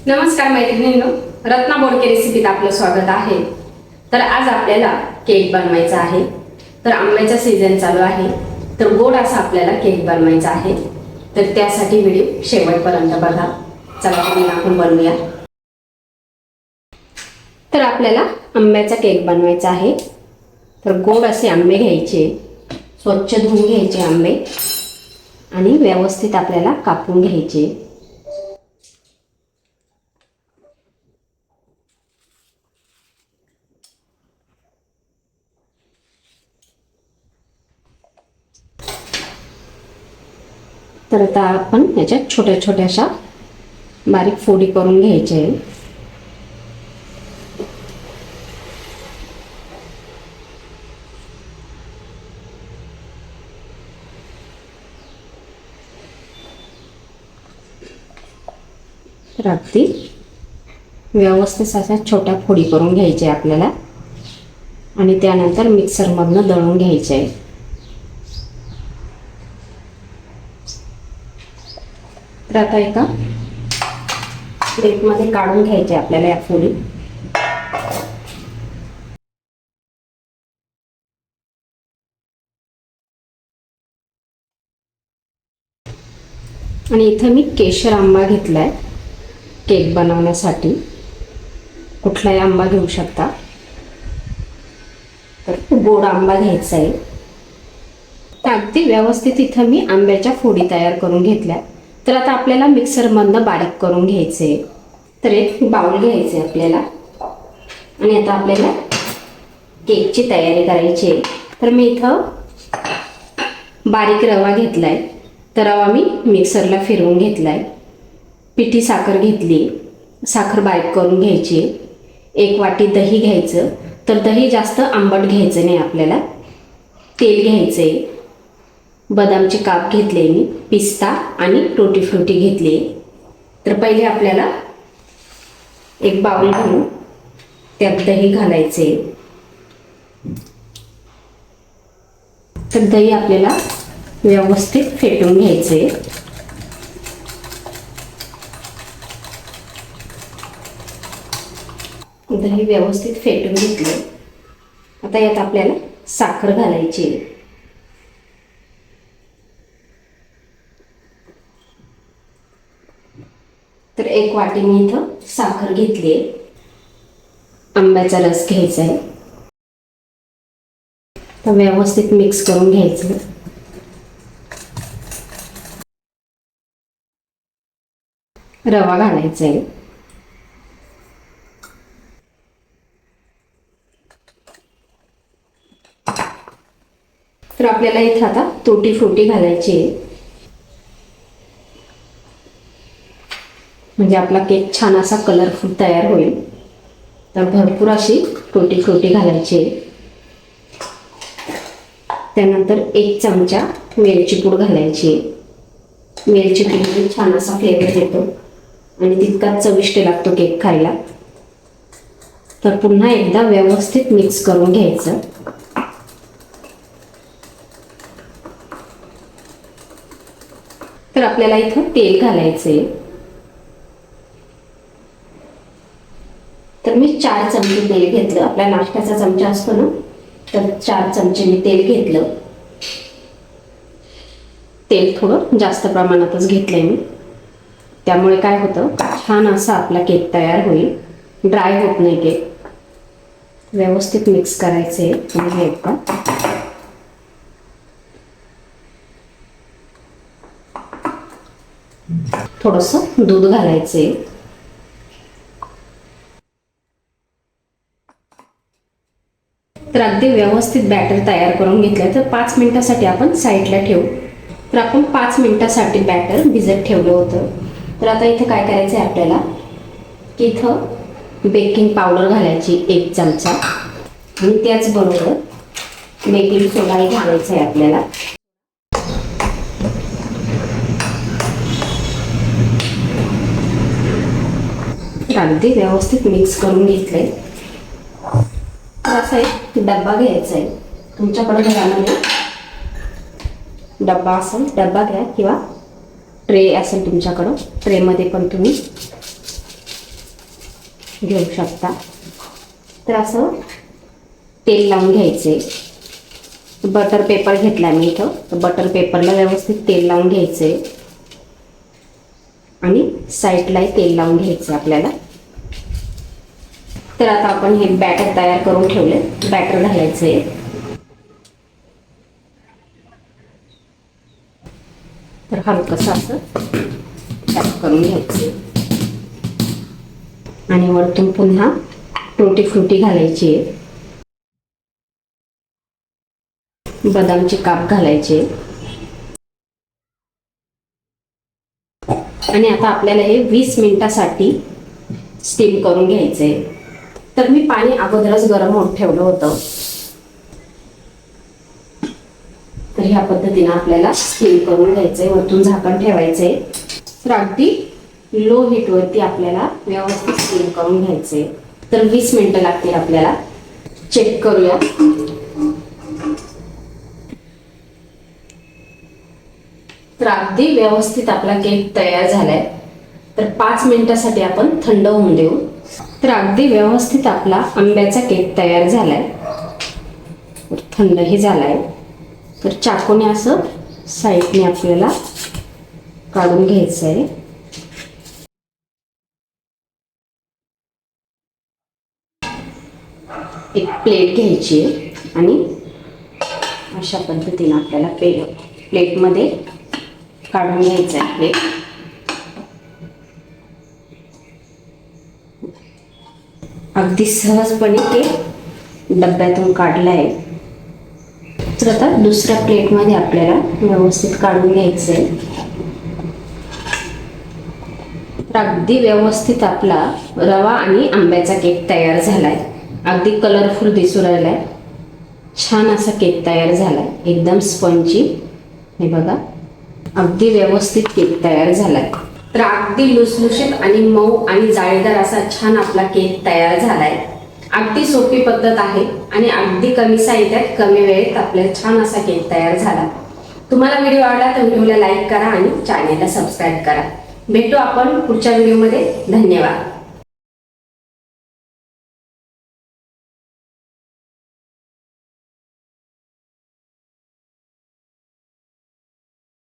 नमस्कार मैत्रिणींनो, रत्ना बोडके रेसिपीत आपलं स्वागत आहे। तर आज आपल्याला केक बनवायचा आहे। तर आंब्याचा सीझन चालू आहे, तर गोड असा आपल्याला केक बनवायचा आहे। तर त्यासाठी व्हिडिओ शेवटपर्यंत बघा। चला तर आपण बनवूया। तर आपल्याला आंब्याचा केक बनवायचा आहे। तर गोड असे आंबे घ्यायचे, स्वच्छ धुवून घ्यायचे आंबे आणि व्यवस्थित आपल्याला कापून घ्यायचे। तर आता आपण याच्या छोट्या छोट्याशा बारीक फोडी करून घ्यायचे। तर अगदी व्यवस्थित अशा छोट्या फोडी करून घ्यायचे आपल्याला आणि त्यानंतर मिक्सरमधून दळून घ्यायचे। तर आता एका प्लेटमध्ये काढून घ्यायचे आपल्याला या फोडी। आणि इथे मी केशर आंबा घेतलाय केक बनवण्यासाठी। कुठलाही आंबा घेऊ शकता। तर गोड आंबा घ्यायचा आहे। तर अगदी व्यवस्थित इथं मी आंब्याच्या फोडी तयार करून घेतल्या। तर आता आपल्याला मिक्सरमधनं बारीक करून घ्यायचे। तर एक बाउल घ्यायचे आपल्याला आणि आता आपल्याला केकची तयारी करायची आहे। तर मी इथं बारीक रवा घेतलाय। तर रवा मी मिक्सरला फिरवून घेतलाय। पिठी साखर घेतली, साखर बारीक करून घ्यायची। एक वाटी दही घ्यायचं। तर दही जास्त आंबट घ्यायचं नाही आपल्याला। तेल घ्यायचे, बदामचे काप घेतले मी, पिस्ता आणि टूटी फ्रुटी घेतली। तर पहिले आपल्याला एक बाउल घेऊन त्यात दही घालायचे। तर दही आपल्याला व्यवस्थित फेटून घ्यायचे। दही व्यवस्थित फेटून घेतले। आता यात आपल्याला साखर घालायची। तर एक वाटी मी इथं साखर घेतली। आंब्याचा रस घ्यायचा आहे। तर व्यवस्थित मिक्स करून घ्यायचं। रवा घालायचा आहे। तर आपल्याला इथं आता टूटी फ्रुटी घालायची आहे, म्हणजे आपला केक छान असा कलरफुल तयार होईल। तर भरपूर अशी टूटी फ्रुटी घालायची आहे। त्यानंतर एक चमचा वेलची पूड घालायची। वेलची पूड छान असा फ्लेवर येतो आणि तितकाच चविष्ट लागतो केक खायला। तर पुन्हा एकदा व्यवस्थित मिक्स करून घ्यायचं। तर आपल्याला इथं तेल घालायचंय। तर मी 4 चमचे तेल घेतलं। आपला नाश्त्याचा चमचा असतो ना, तर 4 चमचे मी तेल घेतलं। तेल थोडं जास्त प्रमाणातच घेतलंय मी, त्यामुळे काय होतं, छान असा आपला केक तयार होईल, ड्राय होत नाही केक। व्यवस्थित मिक्स करायचे पुन्हा एकदा। थोडंसं दूध घालायचे। तर अगदी व्यवस्थित बॅटर तयार करून घेतलं। तर 5 मिनिटासाठी आपण साईडला ठेवू। तर आपण 5 मिनिटासाठी बॅटर भिजत ठेवलं होतं। तर आता इथं काय करायचं आहे आपल्याला, की इथं बेकिंग पावडर घालायची 1 चमचा आणि त्याचबरोबर बेकिंग सोडाही घालायचा आहे आपल्याला। अगदी व्यवस्थित मिक्स करून घेतलंय। असा एक डब्बा घ्यायचा आहे। तुमच्याकडे घरामध्ये डब्बा असेल डब्बा घ्या, किंवा ट्रे असेल तुमच्याकडं, ट्रेमध्ये पण तुम्ही घेऊ शकता. तर असं तेल लावून घ्यायचे. बटर पेपर घेतला मी इथं, तर बटर पेपरला व्यवस्थित तेल लावून घ्यायचे आणि साईडलाही तेल लावून घ्यायचं आपल्याला. तर आता आपण हे बॅटर तयार करून ठेवले, बॅटर घालायचे. तर हलकंसं असं टॅप करून घ्यायचे आणि वरतून पुन्हा टुटी फ्रुटी घालायची, बदामचे काप घालायचे. आणि आता आपल्याला हे 20 मिनिटासाठी स्टीम करून घ्यायचे. तर मी पाणी अगोदरच गरम होत ठेवलं होतं. तर ह्या पद्धतीने आपल्याला स्टीम करून घ्यायचंय. वरतून झाकण ठेवायचंय. तर अगदी लो हीट वरती आपल्याला व्यवस्थित स्टीम करून घ्यायचे. तर 20 मिनिटं लागतील आपल्याला. चेक करूया. तर अगदी व्यवस्थित आपला केक तयार झालाय. तर 5 मिनिटासाठी आपण थंड होऊन देऊ. तर अगदी व्यवस्थित आपला आंब्याचा केक तयार झालाय. थंडही झालाय. तर चाकूने असं साईडने आपल्याला काढून घ्यायचं आहे. एक प्लेट घ्यायची आणि अशा पद्धतीने आपल्याला प्लेटमध्ये काढून घ्यायचं आहे प्लेट. अगदी सहजपणे ते डब्यातून काढलं आहे. तर आता दुसऱ्या प्लेटमध्ये आपल्याला व्यवस्थित काढून घ्यायचं आहे. तर अगदी व्यवस्थित आपला रवा आणि आंब्याचा केक तयार झालाय. अगदी कलरफुल दिसू राहिलाय. छान असा केक तयार झालाय, एकदम स्पंजी. हे बघा, अगदी व्यवस्थित केक तयार झालाय. तर अगदी लुसलुशीत आणि मऊ आणि जाळीदार असा छान आपला केक तयार झालाय. अगदी सोपी पद्धत आहे आणि अगदी कमी साहित्यात कमी वेळेत आपल्याला छान असा केक तयार झाला. तुम्हाला व्हिडिओ आवडला तर व्हिडिओला लाईक करा आणि चॅनेलला सबस्क्राईब करा. भेटू आपण पुढच्या व्हिडिओमध्ये. धन्यवाद.